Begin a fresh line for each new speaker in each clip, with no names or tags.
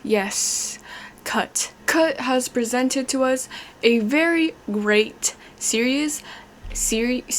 Yes, Cut. Cut has presented to us a very great series. Series.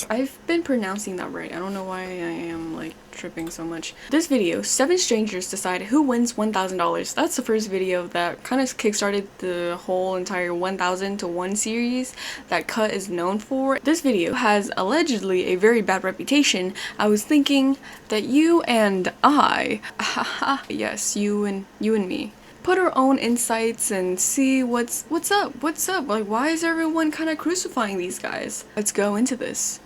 I've been pronouncing that right. I don't know why I am like tripping so much. This video, 7 strangers decide who wins $1,000. That's the first video that kind of kickstarted the whole entire 1,000 to 1 series that Cut is known for. This video has allegedly a very bad reputation. I was thinking that you and I, yes, you and me, put our own insights and see what's up. Like, why is everyone kind of crucifying these guys? Let's go into this.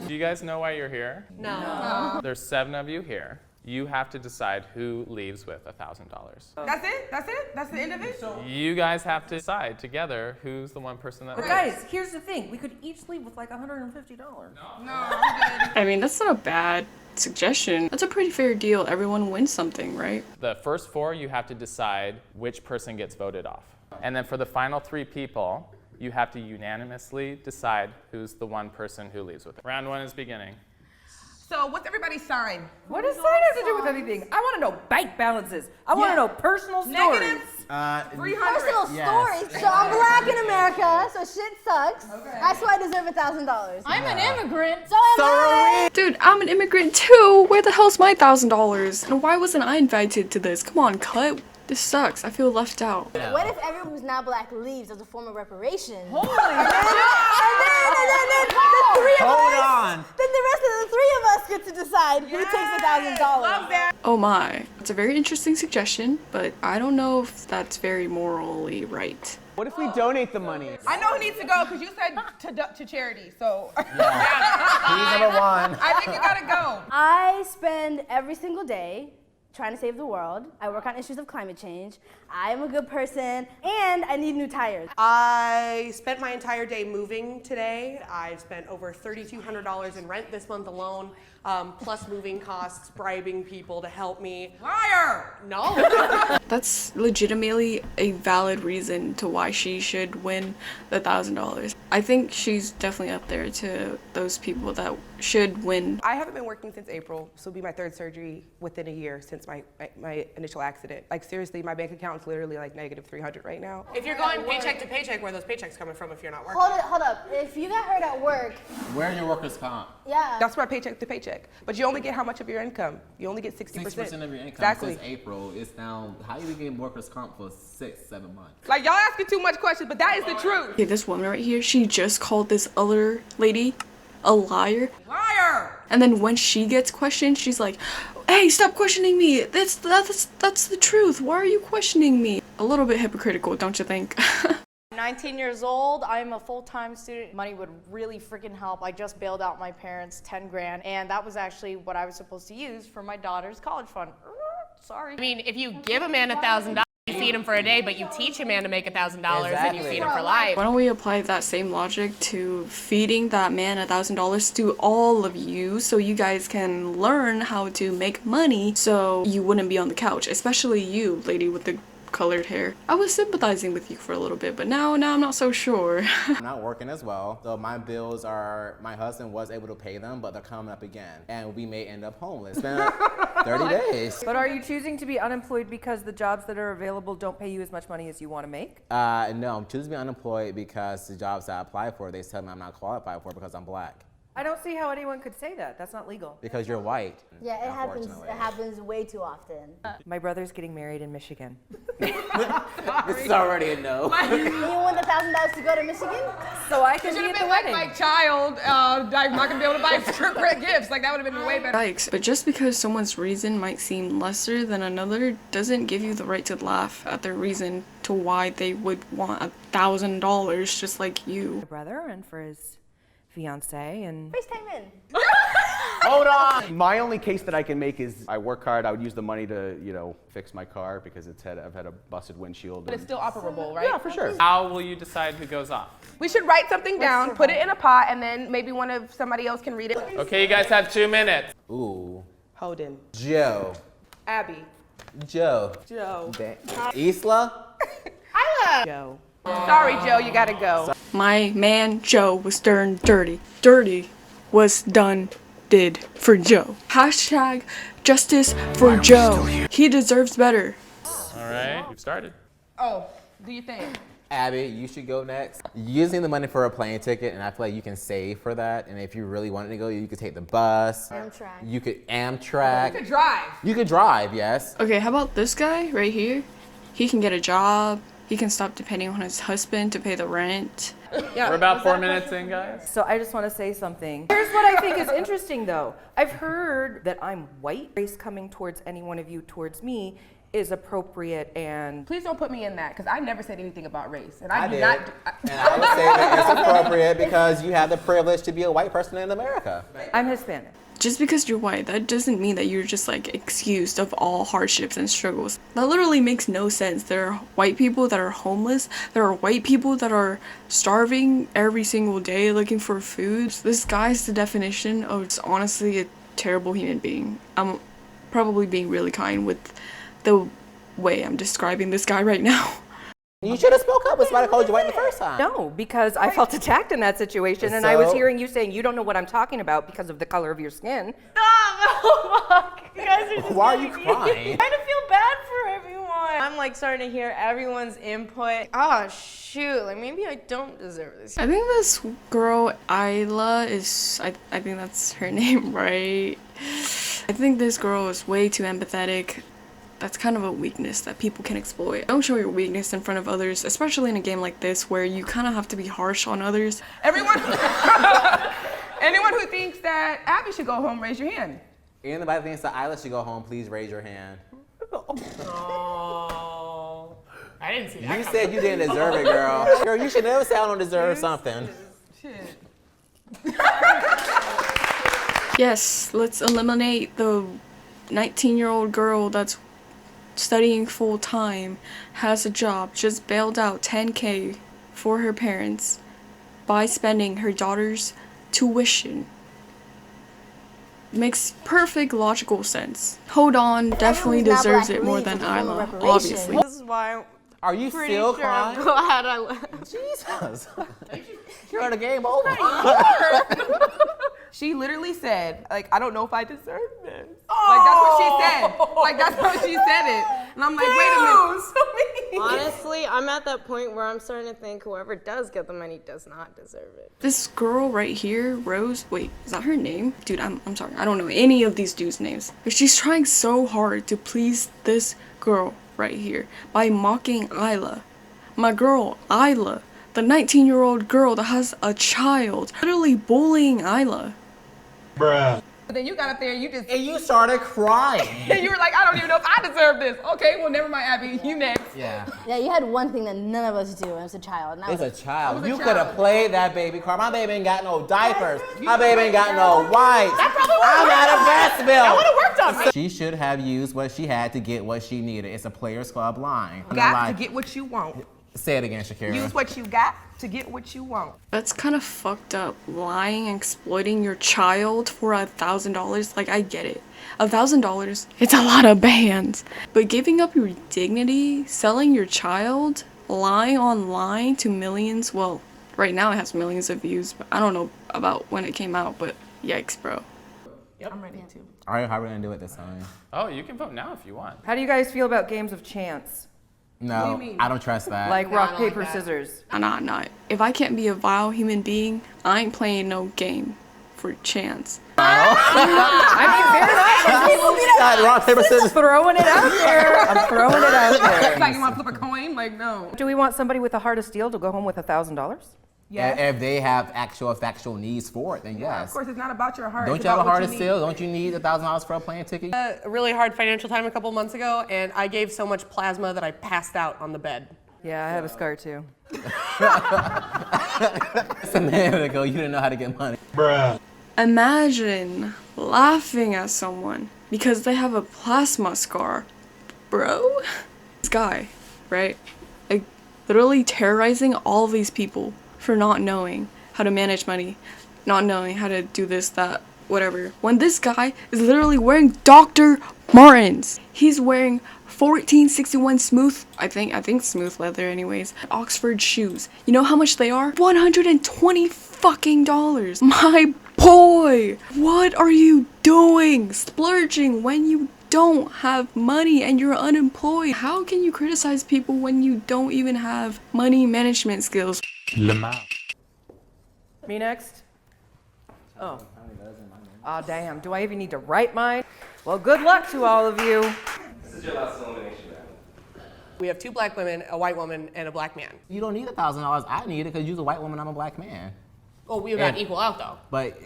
Do you guys know why you're here?
No.
There's 7 of you here. You have to decide who leaves with $1,000.
That's it? That's it? That's the end of it?
You guys have to decide together who's the one person that
But
leaves.
guys, here's the thing. We could each leave with like $150.
No, I'm good.
I mean, that's not a bad suggestion. That's a pretty fair deal. Everyone wins something, right?
The first 4, you have to decide which person gets voted off. And then for the final 3 people, you have to unanimously decide who's the one person who leaves with it. Round 1 is beginning.
So what's everybody's sign?
What does sign have to do with anything? I want to know bank balances. I want to know personal stories.
Negatives? 300.
Personal
Yes.
stories. So I'm black in America, so shit sucks. That's why I deserve $1,000.
I'm an immigrant.
So am I.
Dude, I'm an immigrant too. Where the hell's my $1,000? And why wasn't I invited to this? Come on, Cut. This sucks. I feel left out.
What if everyone who's not black leaves as a form of reparation?
Holy
And then the 3 of
Hold
us.
on.
Then the rest of the 3 of us get to decide who takes $1,000.
Love that.
Oh my. It's a very interesting suggestion, but I don't know if that's very morally right.
What if we donate the money?
I know who needs to go because you said to charity, so.
He's number 1.
I think you gotta go.
I spend every single day trying to save the world. I work on issues of climate change. I am a good person, and I need new tires.
I spent my entire day moving today. I spent over $3,200 in rent this month alone, plus moving costs, bribing people to help me.
Liar!
No.
That's legitimately a valid reason to why she should win the $1,000. I think she's definitely up there to those people that should win.
I haven't been working since April. This will be my 3rd surgery within a year since my initial accident. Like seriously, my bank account's literally like -300 right now. If you're going paycheck to paycheck, where are those paychecks coming from if you're not working?
Hold up. If you got hurt at work,
Where's your workers' comp?
yeah.
That's my paycheck to paycheck. But you only get how much of your income? You only get 60%.
60% of your income
Exactly.
since April. It's now, how you getting workers' comp for 6-7 months?
Like y'all asking too much questions, but that is the truth.
Okay, this woman right here, she just called this other lady a liar.
Liar!
And then when she gets questioned, she's like, hey, stop questioning me. That's the truth. Why are you questioning me? A little bit hypocritical, don't you think?
19 years old. I'm a full-time student. Money would really freaking help. I just bailed out my parents 10 grand, and that was actually what I was supposed to use for my daughter's college fund. Sorry.
I mean, if you give a man $1,000, you feed him for a day, but you teach a man to make $1,000 and you feed him for life.
Why don't we apply that same logic to feeding that man $1,000 to all of you so you guys can learn how to make money so you wouldn't be on the couch, especially you, lady with the colored hair. I was sympathizing with you for a little bit, but now I'm not so sure.
I'm not working as well, so my bills are, my husband was able to pay them, but they're coming up again, and we may end up homeless. It's been 30 days.
But are you choosing to be unemployed because the jobs that are available don't pay you as much money as you want to make?
No, I'm choosing to be unemployed because the jobs that I apply for, they tell me I'm not qualified for because I'm black.
I don't see how anyone could say that. That's not legal.
Because you're white.
Yeah, it happens.
Unfortunately.
It happens way too often.
My brother's getting married in Michigan.
This is already a no.
You want the $1,000 to go to Michigan?
So I can
Should
be
have
at the
been like
wedding.
my child, like not gonna be able to buy great gifts. Like that would have been way better.
Yikes. But just because someone's reason might seem lesser than another doesn't give you the right to laugh at their reason to why they would want $1,000 just like you.
My brother and for his fiance and
FaceTime in.
Hold on! My only case that I can make is I work hard. I would use the money to, you know, fix my car because I've had a busted windshield.
But it's still operable, right?
Yeah, for sure.
How will you decide who goes off?
We should write something down, put it in a pot, and then maybe somebody else can read it.
Okay, you guys have 2 minutes.
Ooh.
Holden.
Joe.
Abby.
Joe.
Joe.
Isla?
Joe. Sorry, Joe, you gotta go.
My man Joe was done dirty. Dirty was done did for Joe. Hashtag justice for Joe. He deserves better.
All right, we've started.
Oh, do you think?
Abby, you should go next. Using the money for a plane ticket, and I feel like you can save for that. And if you really wanted to go, you could take the bus.
Amtrak.
You could Amtrak.
You could drive.
You could drive, yes.
Okay, how about this guy right here? He can get a job. He can stop depending on his husband to pay the rent.
We're about 4 minutes in, guys.
So I just want to say something. Here's what I think is interesting, though. I've heard that I'm white. Race coming towards any one of you towards me is appropriate and...
Please don't put me in that, because I never said anything about race. And I do
did.
not.
And I would say that it's appropriate because you have the privilege to be a white person in America.
I'm Hispanic.
Just because you're white, that doesn't mean that you're just like excused of all hardships and struggles. That literally makes no sense. There are white people that are homeless. There are white people that are starving every single day looking for food. This guy's the definition of just honestly a terrible human being. I'm probably being really kind with the way I'm describing this guy right now.
You should have spoke up when somebody called you white the first time.
No, because I felt attacked in that situation, and I was hearing you saying you don't know what I'm talking about because of the color of your skin.
Oh, fuck. You guys are just
Why are you crying?
I kind of feel bad for everyone. I'm like starting to hear everyone's input. Oh, shoot. Like maybe I don't deserve this.
I think this girl, Isla, is, I think that's her name, right? I think this girl is way too empathetic. That's kind of a weakness that people can exploit. Don't show your weakness in front of others, especially in a game like this where you kind of have to be harsh on others.
Anyone who thinks that Abby should go home, raise your hand.
Anybody thinks that Isla should go home, please raise your hand.
Oh, I didn't see that.
You said you didn't deserve it, girl. Girl, you should never say I don't deserve something.
Shit.
Yes, let's eliminate the 19-year-old girl that's studying full-time, has a job, just bailed out $10K for her parents by spending her daughter's tuition. Makes perfect logical sense. Hold on, definitely deserves it more than Isla, obviously.
This is why
Are you
pretty
still
sure I'm
crying?
glad I left.
Jesus. You're on a game over.
She literally said, like, I don't know if I deserve this. Like, that's what she said. Like, that's how she said it. And I'm like, wait a minute.
Honestly, I'm at that point where I'm starting to think whoever does get the money does not deserve it.
This girl right here, Rose, wait, is that her name? Dude, I'm sorry, I don't know any of these dudes' names. But she's trying so hard to please this girl right here by mocking Isla. My girl, Isla, the 19-year-old girl that has a child, literally bullying Isla.
But then you got up there and
You started crying.
and you were like, I don't even know if I deserve this. Okay, well, never mind, Abby. You next.
Yeah.
Yeah, you had one thing that none of us do as a child. And that
It's
was
a child.
was a
You
child.
could have played that baby car. My baby ain't got no diapers. My baby ain't got no wipes. I'm out of breast milk.
That would have worked on me.
She should have used what she had to get what she needed. It's a Players Club line.
Got to get what you want.
Say it again, Shakira.
Use what you got to get what you want.
That's kind of fucked up. Lying and exploiting your child for $1,000. Like, I get it. $1,000, it's a lot of bands. But giving up your dignity, selling your child, lying online to millions, well, right now it has millions of views, but I don't know about when it came out, but yikes, bro.
I'm ready to.
All right, how are we gonna do it this time?
Oh, you can vote now if you want.
How do you guys feel about games of chance?
No, I don't trust that.
Like rock, paper, scissors.
Nah. If I can't be a vile human being, I ain't playing no game for chance.
Rock, paper, scissors.
Throwing it out there. I'm throwing it out there.
Like, you want to flip a coin? Like, no.
Do we want somebody with a heart of steel to go home with $1,000?
Yes.
If they have actual factual needs for it, then yes.
Of course, it's not about your heart.
Don't
it's
you have a
about what
heart of
need.
steel? Don't you need $1,000 for a plane ticket?
A really hard financial time a couple months ago, and I gave so much plasma that I passed out on the bed.
Yeah, I have a scar too.
It's a minute ago, you didn't know how to get money.
Imagine laughing at someone because they have a plasma scar. Bro? This guy, right? Like, literally terrorizing all of these people for not knowing how to manage money, not knowing how to do this, that, whatever. When this guy is literally wearing Dr. Martens. He's wearing 1461 smooth, I think smooth leather anyways, Oxford shoes. You know how much they are? $120 fucking dollars. My boy, what are you doing? Splurging when you don't have money and you're unemployed. How can you criticize people when you don't even have money management skills?
Me next? Oh. Aw, damn. Do I even need to write mine? Well, good luck to all of you.
This is your last elimination round.
We have 2 black women, a white woman, and a black man.
You don't need $1,000. I need it because you're a white woman, I'm a black man.
Oh, we would not equal out though.
But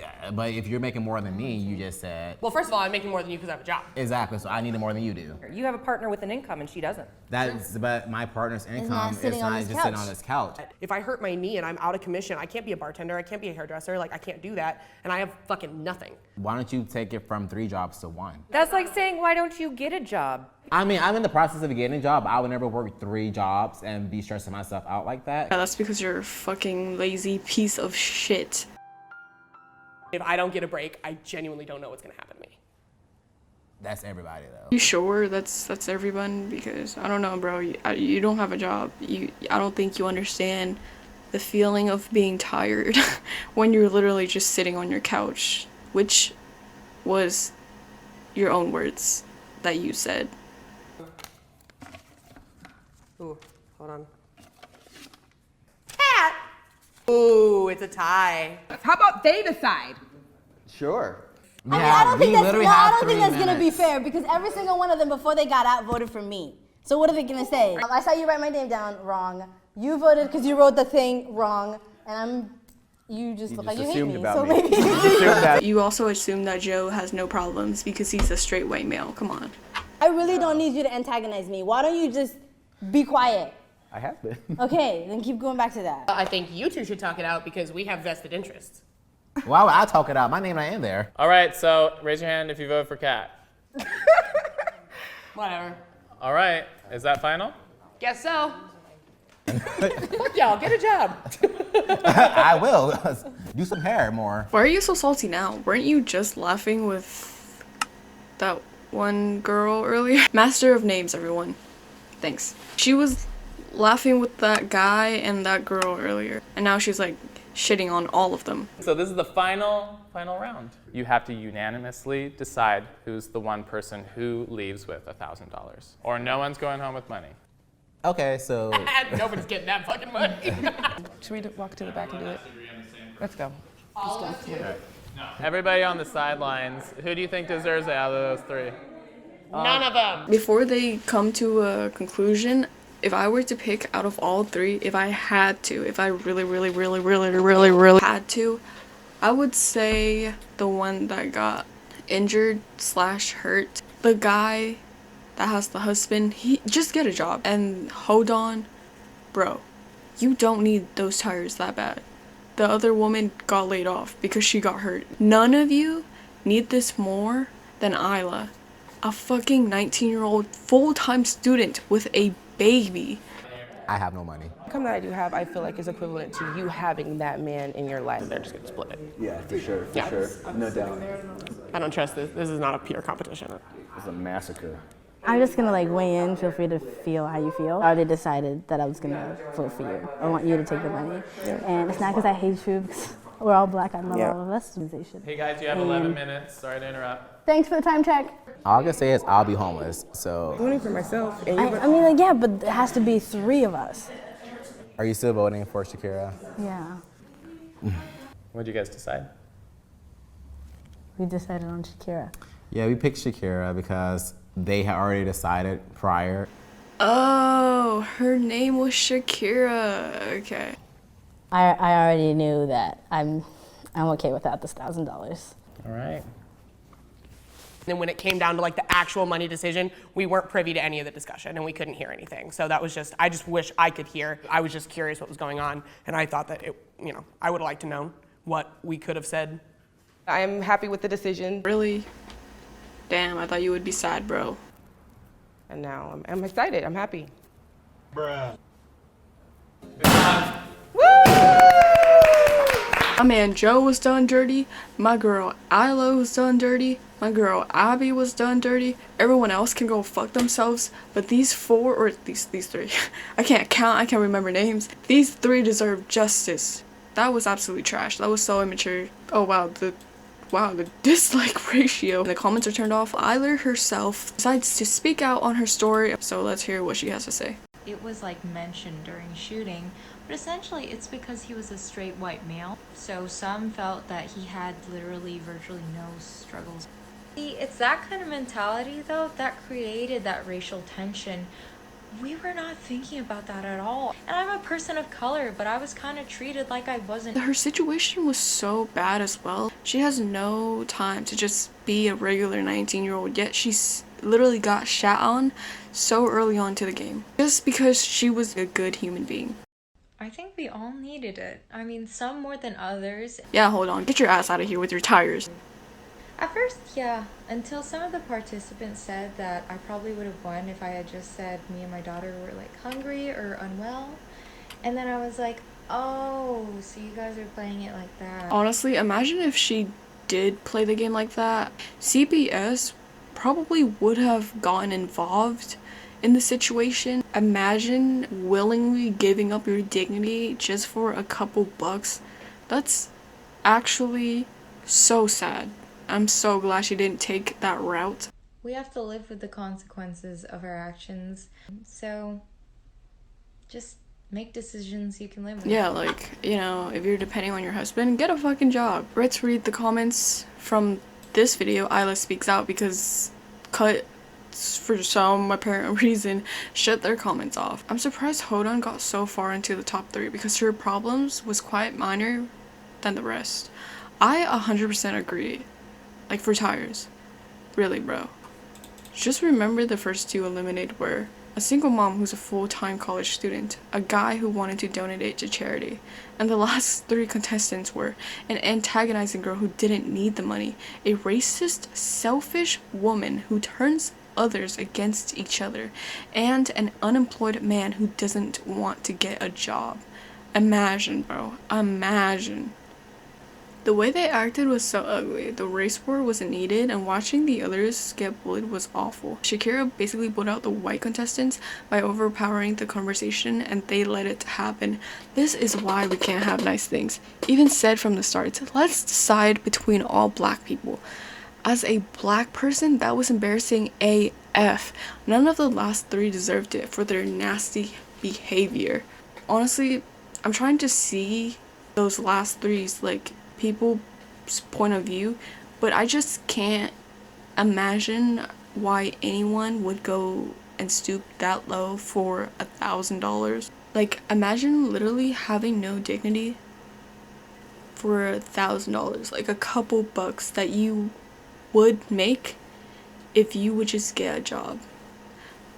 if you're making more than me, you just said.
Well, first of all, I'm making more than you because I have a job.
Exactly, so I need it more than you do.
You have a partner with an income and she doesn't.
But my partner's income is not just sitting on this couch.
If I hurt my knee and I'm out of commission, I can't be a bartender, I can't be a hairdresser, like I can't do that, and I have fucking nothing.
Why don't you take it from 3 jobs to 1?
That's like saying, why don't you get a job?
I mean, I'm in the process of getting a job. I would never work 3 jobs and be stressing myself out like that.
Yeah, that's because you're a fucking lazy piece of shit.
If I don't get a break, I genuinely don't know what's gonna happen to me.
That's everybody though.
You sure that's everyone? Because I don't know, bro. You don't have a job. I don't think you understand the feeling of being tired when you're literally just sitting on your couch, which was your own words that you said.
Ooh, hold on. Pat! Ooh, it's a tie.
How about they decide?
I
Sure.
mean, I don't think that's,
I
don't think that's gonna be fair because every single one of them before they got out voted for me. So what are they gonna say? I saw you write my name down wrong. You voted because you wrote the thing wrong, and you just look like you hate me. So maybe
You also assume that Joe has no problems because he's a straight white male. Come on.
I really don't need you to antagonize me. Why don't you just be quiet?
I have been.
Okay, then keep going back to that.
I think you 2 should talk it out because we have vested interests.
Why would I talk it out? My name not in there.
All right, so raise your hand if you vote for Kat.
Whatever.
All right, is that final?
Guess so. Fuck y'all, get a job.
I will. Do some hair more.
Why are you so salty now? Weren't you just laughing with that one girl earlier? Master of names, everyone. Thanks. She was laughing with that guy and that girl earlier, and now she's like shitting on all of them.
So this is the final round. You have to unanimously decide who's the one person who leaves with $1,000, or no one's going home with money.
Okay, so.
Nobody's getting that fucking money.
Should we walk to the back and do it? Let's go.
Everybody on the sidelines, who do you think deserves it out of those 3?
None of them.
Before they come to a conclusion, if I were to pick out of all 3, if I had to, if I really had to, I would say the one that got injured / hurt. The guy that has the husband, he just get a job and hold on, bro. You don't need those tires that bad. The other woman got laid off because she got hurt. None of you need this more than Isla, a fucking 19-year-old full-time student with a baby.
I have no money.
The income that I do have, I feel like is equivalent to you having that man in your life.
They're just gonna split it.
Yeah, for sure, no doubt.
I don't trust this. This is not a pure competition.
It's a massacre.
I'm just gonna weigh in. Feel free to feel how you feel. I already decided that I was gonna vote for you. I want you to take the money. And it's not because I hate you, because we're all black. I love all of us.
Hey guys, you have 11 minutes. Sorry to interrupt.
Thanks for the time check.
All I can say is I'll be homeless, so.
Voting for myself. And
I mean, yeah, but it has to be 3 of us.
Are you still voting for Shakira?
Yeah.
What'd you guys decide?
We decided on Shakira.
Yeah, we picked Shakira because they had already decided prior.
Oh, her name was Shakira. Okay.
I already knew that I'm okay without this $1,000.
All right.
And when it came down to the actual money decision, we weren't privy to any of the discussion and we couldn't hear anything. So that was just, I just wish I could hear. I was just curious what was going on. And I thought that I would have liked to know what we could have said.
I am happy with the decision.
Really? Damn, I thought you would be sad, bro.
And now I'm excited. I'm happy.
Bruh.
My man Joe was done dirty. My girl Isla was done dirty. My girl Abby was done dirty. Everyone else can go fuck themselves. But these four, or these three, I can't count, I can't remember names. These three deserve justice. That was absolutely trash. That was so immature. Oh wow, the dislike ratio. The comments are turned off. Isla herself decides to speak out on her story. So let's hear what she has to say.
It was like mentioned during shooting, but essentially it's because he was a straight white male. So some felt that he had literally virtually no struggles. See, it's that kind of mentality though that created that racial tension. We were not thinking about that at all. And I'm a person of color, but I was kind of treated like I wasn't.
Her situation was so bad as well. She has no time to just be a regular 19-year-old, yet she's literally got shat on so early on to the game. Just because she was a good human being.
I think we all needed it. I mean, some more than others.
Yeah, hold on. Get your ass out of here with your tires.
At first, yeah, until some of the participants said that I probably would have won if I had just said me and my daughter were like hungry or unwell. And then I was like, oh, so you guys are playing it like that.
Honestly, imagine if she did play the game like that. CPS probably would have gotten involved in the situation. Imagine willingly giving up your dignity just for a couple bucks. That's actually so sad. I'm so glad she didn't take that route.
We have to live with the consequences of our actions. So just make decisions you can live with.
Yeah, like, you know, if you're depending on your husband, get a fucking job. Let's read the comments from this video. Isla speaks out because cut for some apparent reason shut their comments off. I'm surprised Hodon got so far into the top 3 because her problems was quite minor than the rest. I 100% agree. Like for tires. Really, bro. Just remember the first 2 eliminated were a single mom who's a full-time college student, a guy who wanted to donate it to charity, and the last 3 contestants were an antagonizing girl who didn't need the money, a racist, selfish woman who turns others against each other, and an unemployed man who doesn't want to get a job. Imagine, bro. Imagine. The way they acted was so ugly. The race war wasn't needed, and watching the others get bullied was awful. Shakira basically put out the white contestants by overpowering the conversation, and they let it happen. This is why we can't have nice things. Even said from the start, let's decide between all black people. As a black person, that was embarrassing AF. None of the last 3 deserved it for their nasty behavior. Honestly, I'm trying to see those last 3's like people's point of view, but I just can't imagine why anyone would go and stoop that low for $1,000. Like, imagine literally having no dignity for $1,000, like a couple bucks that you would make if you would just get a job.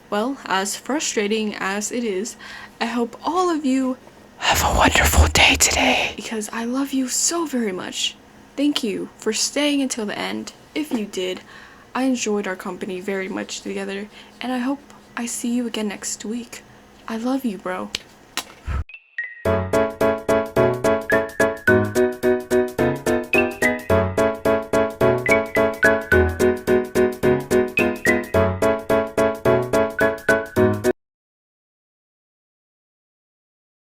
Well, as frustrating as it is, I hope all of you have a wonderful day today, because I love you so very much. Thank you for staying until the end. If you did, I enjoyed our company very much together, and I hope I see you again next week. I love you, bro.